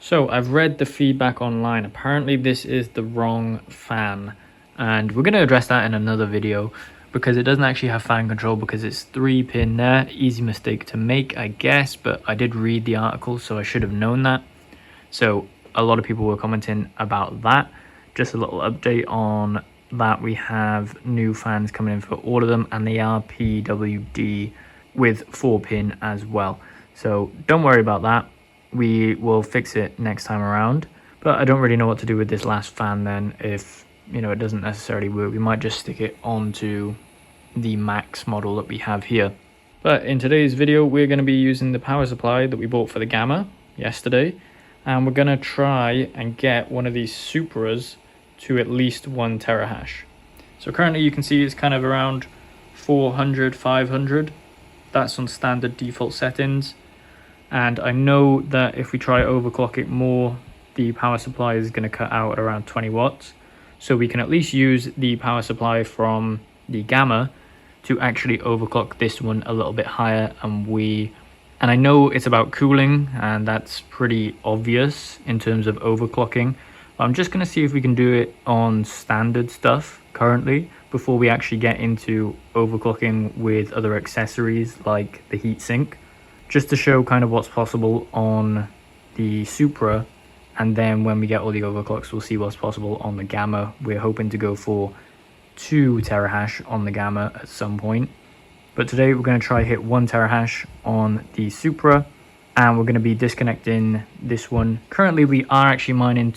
So I've read the feedback online. Apparently this is the wrong fan, and we're going to address that in another video because it doesn't actually have fan control because it's 3-pin there. Easy mistake to make, I guess, but I did read the article, so I should have known that. So a lot of people were commenting about that. Just a little update on that. We have new fans coming in for all of them, and they are PWD with 4-pin as well. So don't worry about that. We will fix it next time around. But I don't really know what to do with this last fan then. If it doesn't necessarily work, we might just stick it onto the max model that we have here. But in today's video, we're going to be using the power supply that we bought for the Gamma yesterday, and we're going to try and get one of these Supras to at least 1 terahash. So currently you can see it's kind of around 400, 500. That's on standard default settings. And I know that if we try overclock it more, the power supply is going to cut out at around 20 watts. So we can at least use the power supply from the Gamma to actually overclock this one a little bit higher. And I know it's about cooling, and that's pretty obvious in terms of overclocking. But I'm just going to see if we can do it on standard stuff currently before we actually get into overclocking with other accessories like the heatsink, just to show kind of what's possible on the Supra. And then when we get all the overclocks, we'll see what's possible on the Gamma. We're hoping to go for 2 terahash on the Gamma at some point. But today we're going to try hit 1 terahash on the Supra, and we're going to be disconnecting this one. Currently we are actually mining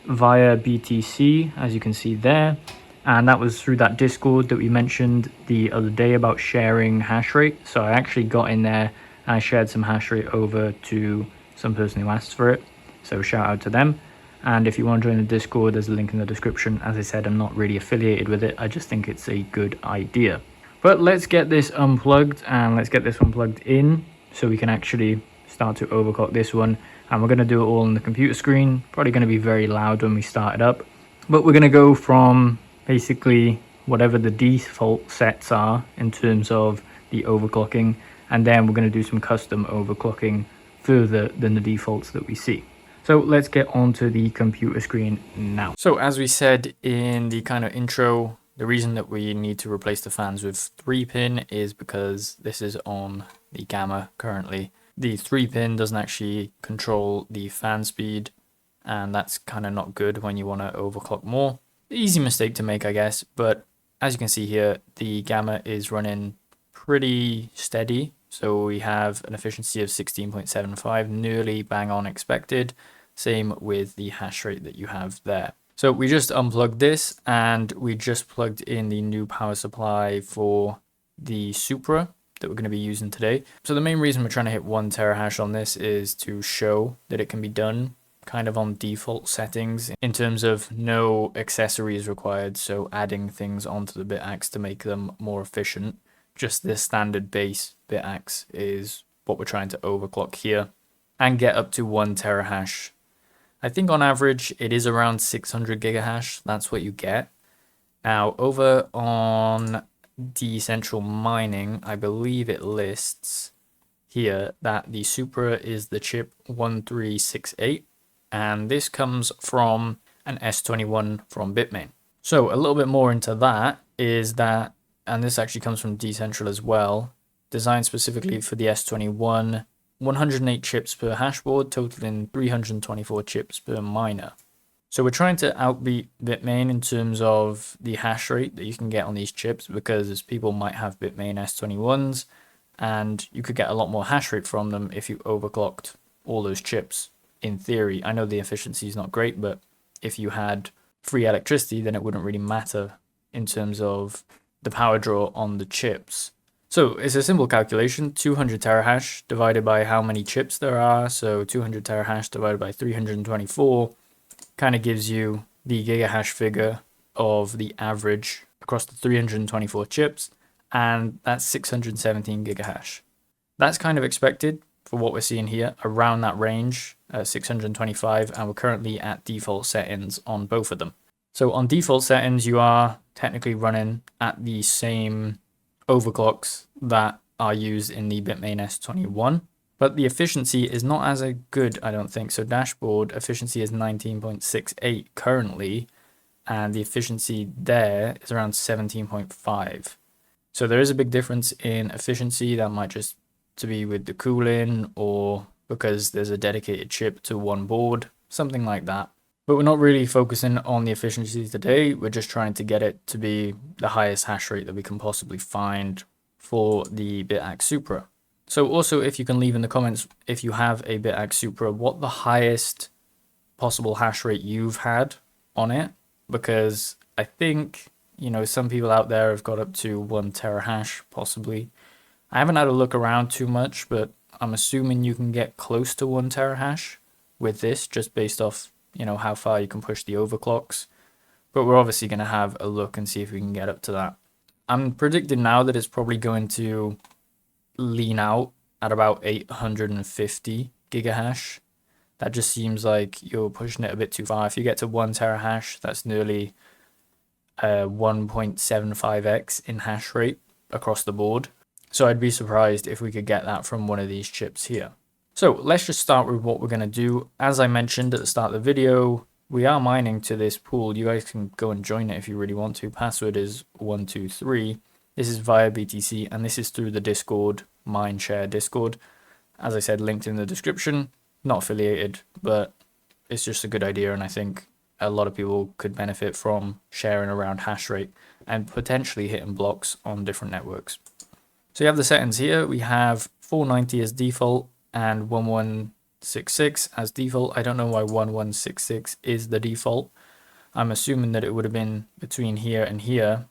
via BTC, as you can see there. And that was through that Discord that we mentioned the other day about sharing hash rate. So I actually got in there and I shared some hash rate over to some person who asked for it. So shout out to them. And if you want to join the Discord, there's a link in the description. As I said, I'm not really affiliated with it. I just think it's a good idea. But let's get this unplugged and let's get this one plugged in so we can actually start to overclock this one. And we're going to do it all on the computer screen. Probably going to be very loud when we start it up. But we're going to go from basically whatever the default sets are in terms of the overclocking, and then we're going to do some custom overclocking further than the defaults that we see. So let's get onto the computer screen now. So as we said in the kind of intro, the reason that we need to replace the fans with 3-pin is because this is on the Gamma currently. The 3-pin doesn't actually control the fan speed, and that's kind of not good when you want to overclock more. Easy mistake to make, I guess, but as you can see here, the Gamma is running pretty steady. So we have an efficiency of 16.75, nearly bang on expected. Same with the hash rate that you have there. So we just unplugged this and we just plugged in the new power supply for the Supra that we're going to be using today. So the main reason we're trying to hit 1 terahash on this is to show that it can be done kind of on default settings in terms of no accessories required, so adding things onto the Bitaxe to make them more efficient. Just this standard base Bitaxe is what we're trying to overclock here and get up to 1 terahash. I think on average it is around 600 gigahash. That's what you get. Now over on Decentral Mining, I believe it lists here that the Supra is the chip 1368. And this comes from an S21 from Bitmain. So a little bit more into that is that, and this actually comes from Decentral as well, designed specifically for the S21, 108 chips per hashboard, totaling 324 chips per miner. So we're trying to outbeat Bitmain in terms of the hash rate that you can get on these chips, because people might have Bitmain S21s and you could get a lot more hash rate from them if you overclocked all those chips. In theory, I know the efficiency is not great, but if you had free electricity, then it wouldn't really matter in terms of the power draw on the chips. So it's a simple calculation, 200 terahash divided by how many chips there are. So 200 terahash divided by 324 kind of gives you the gigahash figure of the average across the 324 chips, and that's 617 gigahash. That's kind of expected for what we're seeing here, around that range, 625, and we're currently at default settings on both of them. So on default settings, you are technically running at the same overclocks that are used in the Bitmain S21. But the efficiency is not as good, I don't think. So dashboard efficiency is 19.68 currently, and the efficiency there is around 17.5. So there is a big difference in efficiency. That might just to be with the cooling or because there's a dedicated chip to one board, something like that. But we're not really focusing on the efficiency today. We're just trying to get it to be the highest hash rate that we can possibly find for the Bitaxe Supra. So also, if you can leave in the comments, if you have a Bitaxe Supra, what the highest possible hash rate you've had on it, because I think, you know, some people out there have got up to 1 terahash possibly. I haven't had a look around too much, but I'm assuming you can get close to 1 terahash with this, just based off, you know, how far you can push the overclocks. But we're obviously going to have a look and see if we can get up to that. I'm predicting now that it's probably going to lean out at about 850 gigahash. That just seems like you're pushing it a bit too far. If you get to 1 terahash, that's nearly 1.75x in hash rate across the board. So I'd be surprised if we could get that from one of these chips here. So let's just start with what we're going to do. As I mentioned at the start of the video, we are mining to this pool. You guys can go and join it if you really want to. Password is 123. This is via BTC, and this is through the Discord, Mindshare Discord. As I said, linked in the description. Not affiliated, but it's just a good idea, and I think a lot of people could benefit from sharing around hash rate and potentially hitting blocks on different networks. So you have the settings here. We have 490 as default and 1166 as default. I don't know why 1166 is the default. I'm assuming that it would have been between here and here,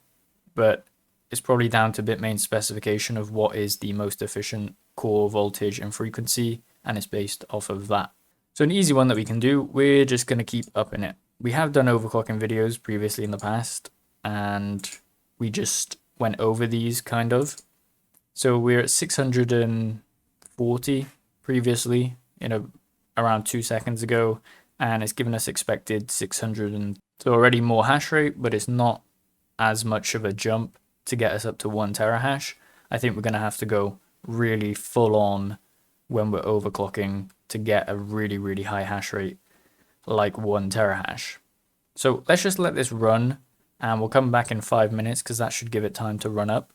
but it's probably down to Bitmain's specification of what is the most efficient core voltage and frequency, and it's based off of that. So an easy one that we can do, we're just going to keep upping it. We have done overclocking videos previously in the past, and we just went over these kind of. So we're at 640 previously, around 2 seconds ago, and it's given us expected 600, and so already more hash rate, but it's not as much of a jump to get us up to 1 terahash. I think we're going to have to go really full on when we're overclocking to get a really, really high hash rate like 1 terahash. So let's just let this run, and we'll come back in 5 minutes because that should give it time to run up,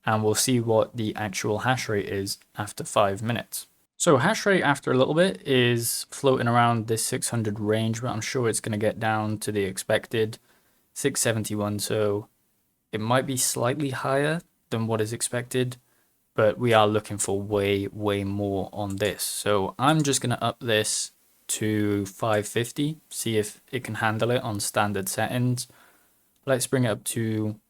and we'll see what the actual hash rate is after 5 minutes. So hash rate after a little bit is floating around this 600 range, but I'm sure it's going to get down to the expected 671. So it might be slightly higher than what is expected, but we are looking for way, way more on this. So I'm just going to up this to 550, see if it can handle it on standard settings. Let's bring it up to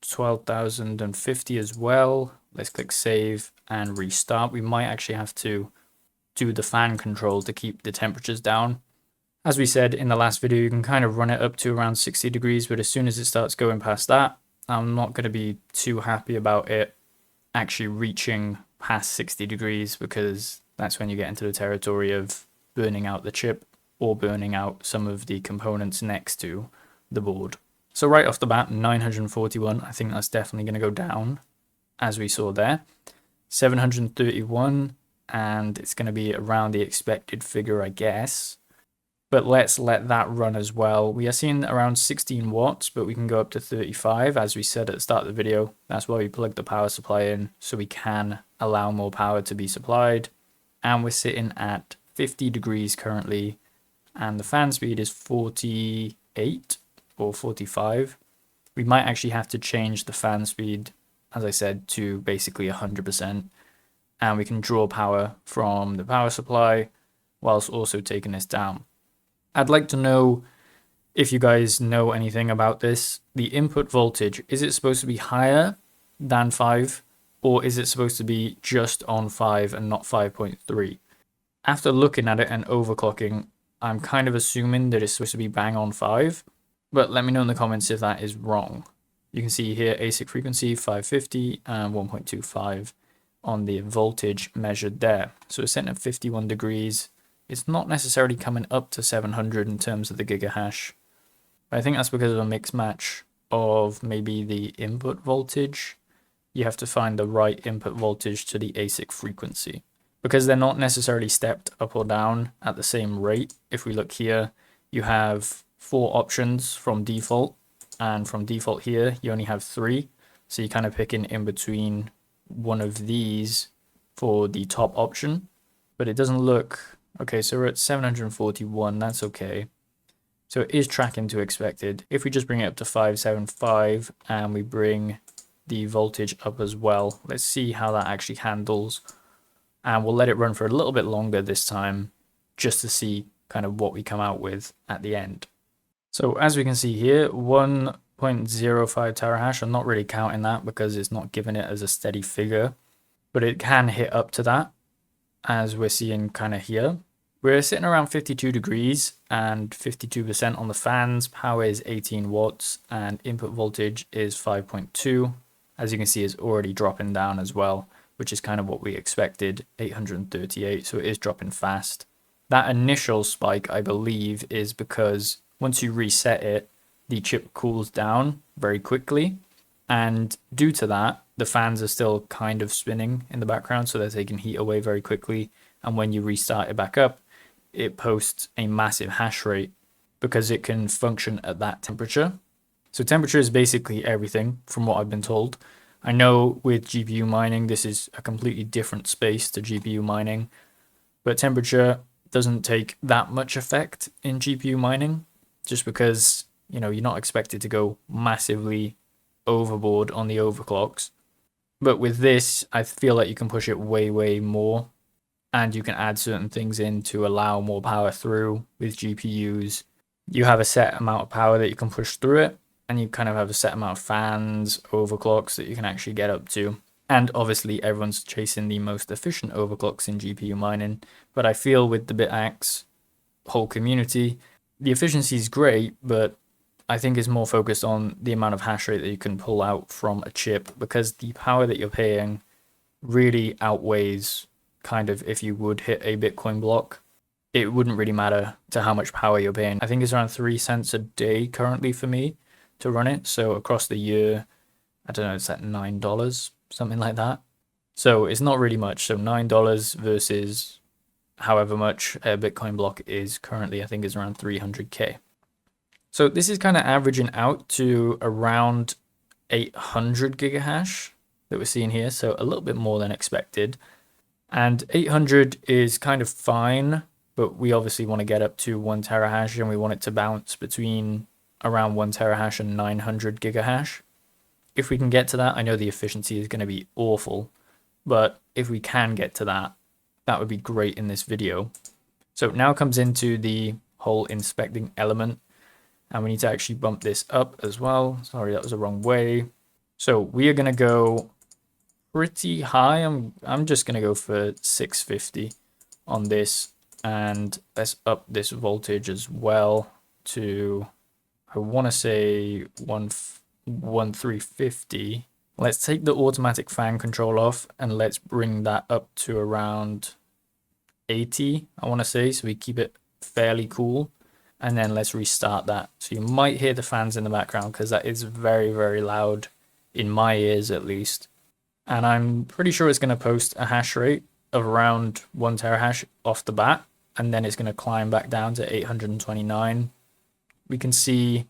12,050 as well. Let's click save and restart. We might actually have to do the fan control to keep the temperatures down. As we said in the last video, you can kind of run it up to around 60 degrees, but as soon as it starts going past that, I'm not going to be too happy about it actually reaching past 60 degrees, because that's when you get into the territory of burning out the chip or burning out some of the components next to the board. So right off the bat, 941, I think that's definitely going to go down, as we saw there. 731, and it's going to be around the expected figure, I guess. But let's let that run as well. We are seeing around 16 watts, but we can go up to 35, as we said at the start of the video. That's why we plugged the power supply in, so we can allow more power to be supplied. And we're sitting at 50 degrees currently, and the fan speed is 48 or 45. We might actually have to change the fan speed, as I said, to basically 100%. And we can draw power from the power supply whilst also taking this down. I'd like to know if you guys know anything about this. The input voltage, is it supposed to be higher than 5, or is it supposed to be just on 5 and not 5.3? After looking at it and overclocking, I'm kind of assuming that it's supposed to be bang on 5, but let me know in the comments if that is wrong. You can see here ASIC frequency 550 and 1.25 on the voltage measured there. So it's sitting at 51 degrees. It's not necessarily coming up to 700 in terms of the gigahash. I think that's because of a mix match of maybe the input voltage. You have to find the right input voltage to the ASIC frequency, because they're not necessarily stepped up or down at the same rate. If we look here, you have 4 options from default, and from default here, you only have 3. So you're kind of picking in between one of these for the top option, but it doesn't look, okay, so we're at 741, that's okay. So it is tracking to expected. If we just bring it up to 575 and we bring the voltage up as well, let's see how that actually handles. And we'll let it run for a little bit longer this time, just to see kind of what we come out with at the end. So as we can see here, 1.05 terahash, I'm not really counting that because it's not giving it as a steady figure, but it can hit up to that, as we're seeing kind of here. We're sitting around 52 degrees and 52% on the fans. Power is 18 watts and input voltage is 5.2. As you can see, it's already dropping down as well, which is kind of what we expected, 838, so it is dropping fast. That initial spike, I believe, is because once you reset it, the chip cools down very quickly. And due to that, the fans are still kind of spinning in the background so that they can heat away very quickly. And when you restart it back up, it posts a massive hash rate because it can function at that temperature. So temperature is basically everything from what I've been told. I know with GPU mining, this is a completely different space to GPU mining, but temperature doesn't take that much effect in GPU mining just because, you know, you're not expected to go massively overboard on the overclocks. But with this, I feel like you can push it way more, and you can add certain things in to allow more power through. With GPUs, you have a set amount of power that you can push through it, and you kind of have a set amount of fans, overclocks that you can actually get up to. And obviously everyone's chasing the most efficient overclocks in GPU mining, but I feel with the Bitaxe whole community, the efficiency is great, but I think it's more focused on the amount of hash rate that you can pull out from a chip, because the power that you're paying really outweighs kind of if you would hit a Bitcoin block. It wouldn't really matter to how much power you're paying. I think it's around 3 cents a day currently for me to run it. So across the year, I don't know, it's at $9, something like that. So it's not really much. So $9 versus however much a Bitcoin block is currently, I think is around 300K. So this is kind of averaging out to around 800 gigahash that we're seeing here. So a little bit more than expected. And 800 is kind of fine, but we obviously want to get up to 1 terahash, and we want it to bounce between around 1 terahash and 900 gigahash. If we can get to that, I know the efficiency is going to be awful, but if we can get to that, that would be great in this video. So now comes into the whole inspecting element, and we need to actually bump this up as well. Sorry, that was the wrong way. So we are going to go pretty high. I'm just going to go for 650 on this, and let's up this voltage as well to, I want to say 1350. Let's take the automatic fan control off and let's bring that up to around 80, I want to say, so we keep it fairly cool. And then let's restart that. So you might hear the fans in the background because that is very loud in my ears at least. And I'm pretty sure it's going to post a hash rate of around 1 terahash off the bat, and then it's going to climb back down to 829. We can see,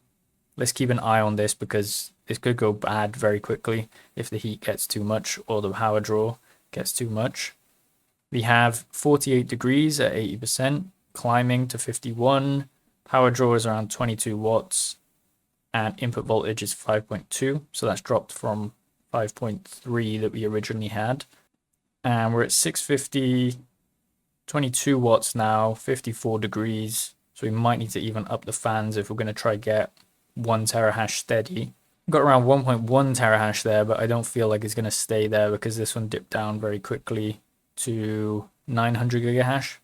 let's keep an eye on this because this could go bad very quickly if the heat gets too much or the power draw gets too much. We have 48 degrees at 80%, climbing to 51. Power draw is around 22 watts, and input voltage is 5.2. So that's dropped from 5.3 that we originally had. And we're at 650, 22 watts now, 54 degrees. So we might need to even up the fans if we're going to try get 1 terahash steady. Got around 1.1 terahash there, but I don't feel like it's going to stay there because this one dipped down very quickly to 900 gigahash.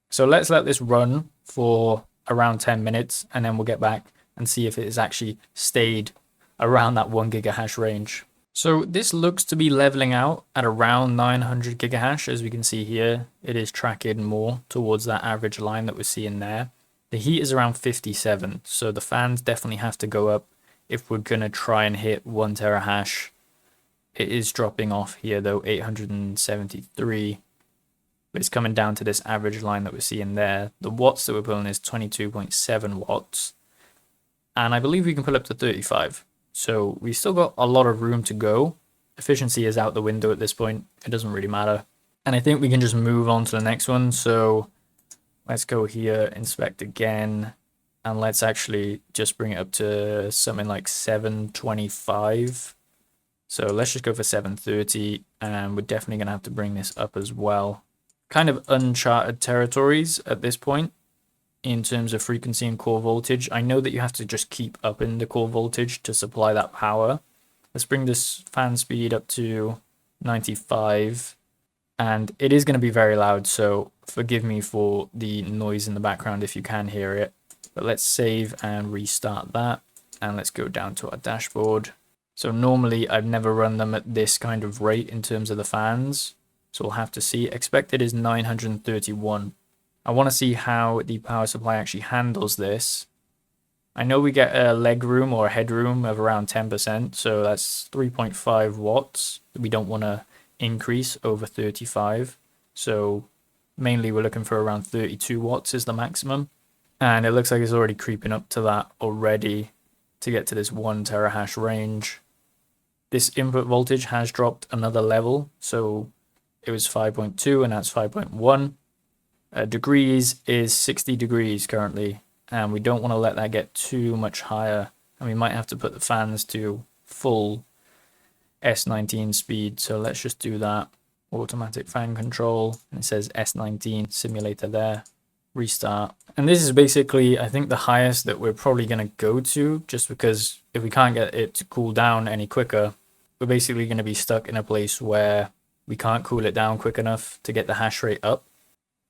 So let's let this run for around 10 minutes, and then we'll get back and see if it has actually stayed around that 1 gigahash range. So this looks to be leveling out at around 900 gigahash. As we can see here, it is tracking more towards that average line that we're seeing there. The heat is around 57, so the fans definitely have to go up if we're going to try and hit 1 terahash. It is dropping off here though, 873. but it's coming down to this average line that we're seeing there. The watts that we're pulling is 22.7 watts, and I believe we can pull up to 35. So we still got a lot of room to go. Efficiency is out the window at this point. It doesn't really matter. And I think we can just move on to the next one. So let's go here, inspect again, and let's actually just bring it up to something like 725. So let's just go for 730, and we're definitely going to have to bring this up as well. Kind of uncharted territories at this point in terms of frequency and core voltage. I know that you have to just keep up in the core voltage to supply that power. Let's bring this fan speed up to 95, and it is going to be very loud, so forgive me for the noise in the background if you can hear it. But let's save and restart that, and let's go down to our dashboard. So normally I've never run them at this kind of rate in terms of the fans, so we'll have to see. Expected is 931. I want to see how the power supply actually handles this. I know we get a leg room or a headroom of around 10%, so that's 3.5 watts. We don't want to increase over 35, so mainly we're looking for around 32 watts is the maximum, and it looks like it's already creeping up to that already to get to this 1 terahash range. This input voltage has dropped another level, so it was 5.2 and that's 5.1. Degrees is 60 degrees currently, and we don't want to let that get too much higher, and we might have to put the fans to full S19 speed. So let's just do that. Automatic fan control, and it says S19 simulator there. Restart, and this is basically, I think, the highest that we're probably going to go to, just because if we can't get it to cool down any quicker, we're basically going to be stuck in a place where we can't cool it down quick enough to get the hash rate up.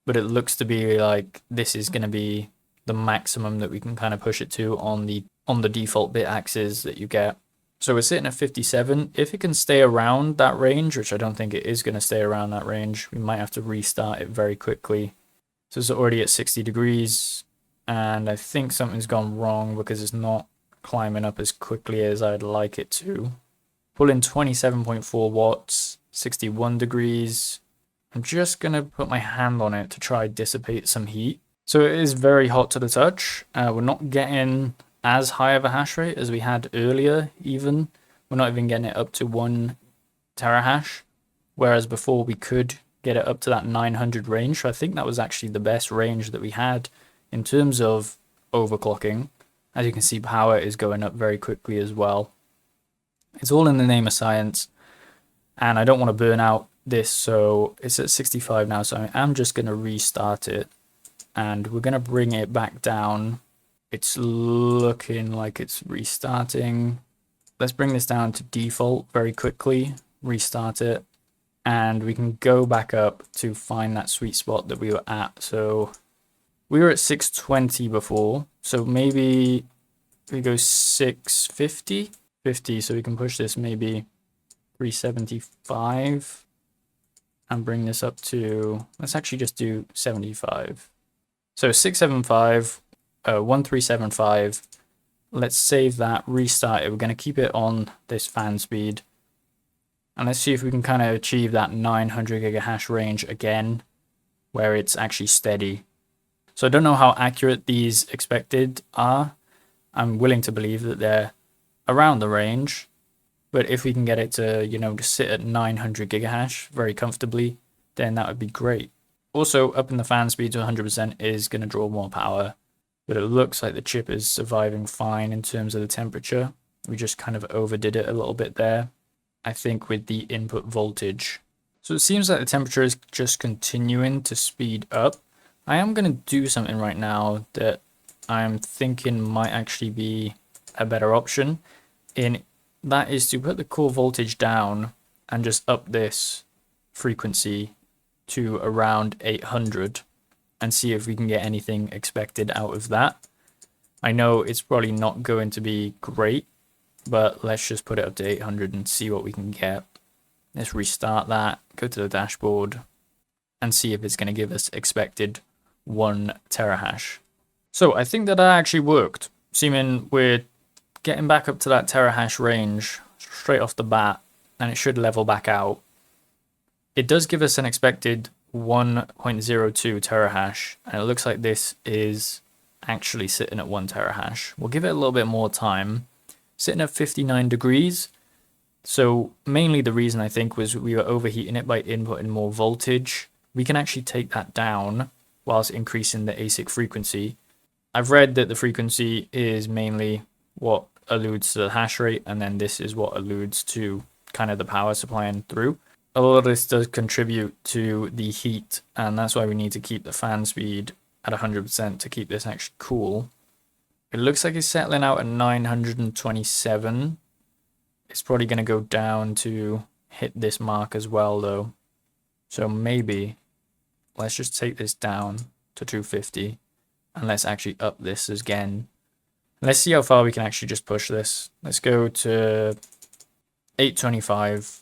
But it looks to be like this is going to be the maximum that we can kind of push it to on the default bit axes that you get. So we're sitting at 57. If it can stay around that range, which I don't think it is going to stay around that range, we might have to restart it very quickly. So it's already at 60 degrees, and I think something's gone wrong because it's not climbing up as quickly as I'd like it to. Pull in 27.4 watts, 61 degrees. I'm just going to put my hand on it to try dissipate some heat. So it is very hot to the touch. We're not getting as high of a hash rate as we had earlier even. We're not even getting it up to 1 terahash, whereas before we could get it up to that 900 range. So I think that was actually the best range that we had in terms of overclocking. As you can see, power is going up very quickly as well. It's all in the name of science, and I don't want to burn out this, so it's at 65 now, so I'm just going to restart it, and we're going to bring it back down. It's looking like it's restarting. Let's bring this down to default very quickly, restart it, and we can go back up to find that sweet spot that we were at. So we were at 620 before, so maybe we go 650, so we can push this maybe 375 and bring this up to, let's actually just do 75. So 675, 1375. Let's save that, restart it. We're going to keep it on this fan speed. And let's see if we can kind of achieve that 900 gigahash range again, where it's actually steady. So I don't know how accurate these expected are. I'm willing to believe that they're around the range. But if we can get it to, to sit at 900 gigahash very comfortably, then that would be great. Also, upping the fan speed to 100% is going to draw more power. But it looks like the chip is surviving fine in terms of the temperature. We just kind of overdid it a little bit there, I think, with the input voltage. So it seems like the temperature is just continuing to speed up. I am going to do something right now that I'm thinking might actually be a better option. That is to put the core voltage down and just up this frequency to around 800 and see if we can get anything expected out of that. I know it's probably not going to be great, but let's just put it up to 800 and see what we can get. Let's restart that, go to the dashboard, and see if it's going to give us expected 1 terahash. So I think that actually worked. Seeming we're getting back up to that terahash range straight off the bat, and it should level back out. It does give us an expected 1.02 terahash, and it looks like this is actually sitting at 1 terahash. We'll give it a little bit more time. Sitting at 59 degrees. So mainly the reason I think was we were overheating it by inputting more voltage. We can actually take that down whilst increasing the ASIC frequency. I've read that the frequency is mainly what alludes to the hash rate, and then this is what alludes to kind of the power supplying through. A lot of this does contribute to the heat, and that's why we need to keep the fan speed at 100% to keep this actually cool. It looks like it's settling out at 927. It's probably going to go down to hit this mark as well though. So maybe let's just take this down to 250 and let's actually up this again. Let's see how far we can actually just push this. Let's go to 825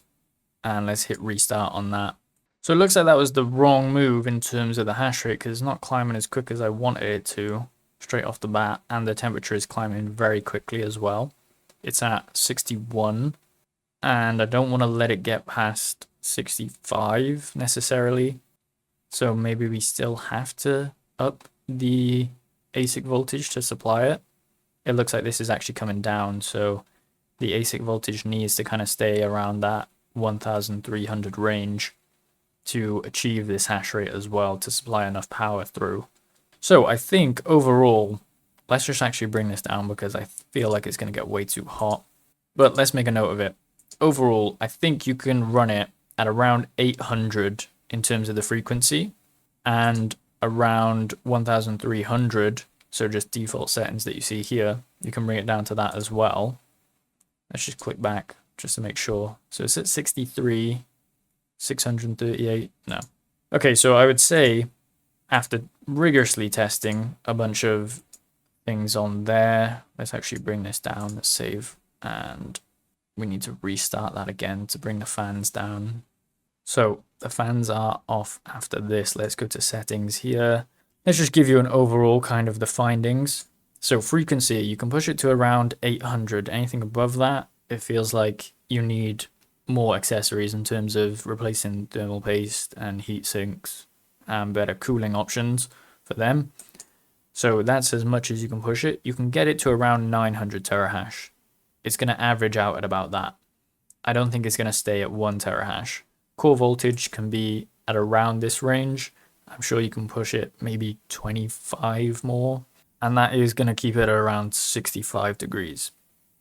and let's hit restart on that. So it looks like that was the wrong move in terms of the hash rate because it's not climbing as quick as I wanted it to straight off the bat, and the temperature is climbing very quickly as well. It's at 61 and I don't want to let it get past 65 necessarily. So maybe we still have to up the ASIC voltage to supply it. It looks like this is actually coming down, so the ASIC voltage needs to kind of stay around that 1300 range to achieve this hash rate as well to supply enough power through. So I think overall, let's just actually bring this down because I feel like it's going to get way too hot. But let's make a note of it. Overall, I think you can run it at around 800 in terms of the frequency and around 1300. So just default settings that you see here, you can bring it down to that as well. Let's just click back just to make sure. So it's at 63, 638, no. Okay, so I would say after rigorously testing a bunch of things on there, let's actually bring this down, let's save, and we need to restart that again to bring the fans down. So the fans are off after this. Let's go to settings here. Let's just give you an overall kind of the findings. So frequency, you can push it to around 800. Anything above that, it feels like you need more accessories in terms of replacing thermal paste and heat sinks and better cooling options for them. So that's as much as you can push it. You can get it to around 900 terahash. It's going to average out at about that. I don't think it's going to stay at 1 terahash. Core voltage can be at around this range. I'm sure you can push it maybe 25 more. And that is going to keep it at around 65 degrees.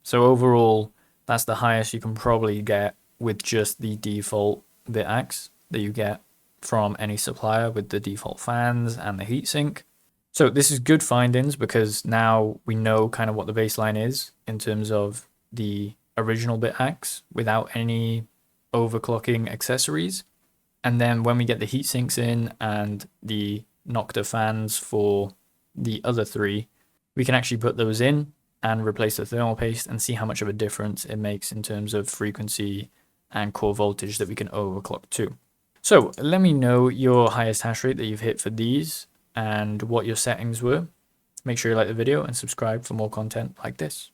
So overall, that's the highest you can probably get with just the default Bitaxe that you get from any supplier with the default fans and the heatsink. So this is good findings because now we know kind of what the baseline is in terms of the original Bitaxe without any overclocking accessories. And then when we get the heat sinks in and the Nocta fans for the other three, we can actually put those in and replace the thermal paste and see how much of a difference it makes in terms of frequency and core voltage that we can overclock to. So let me know your highest hash rate that you've hit for these and what your settings were. Make sure you like the video and subscribe for more content like this.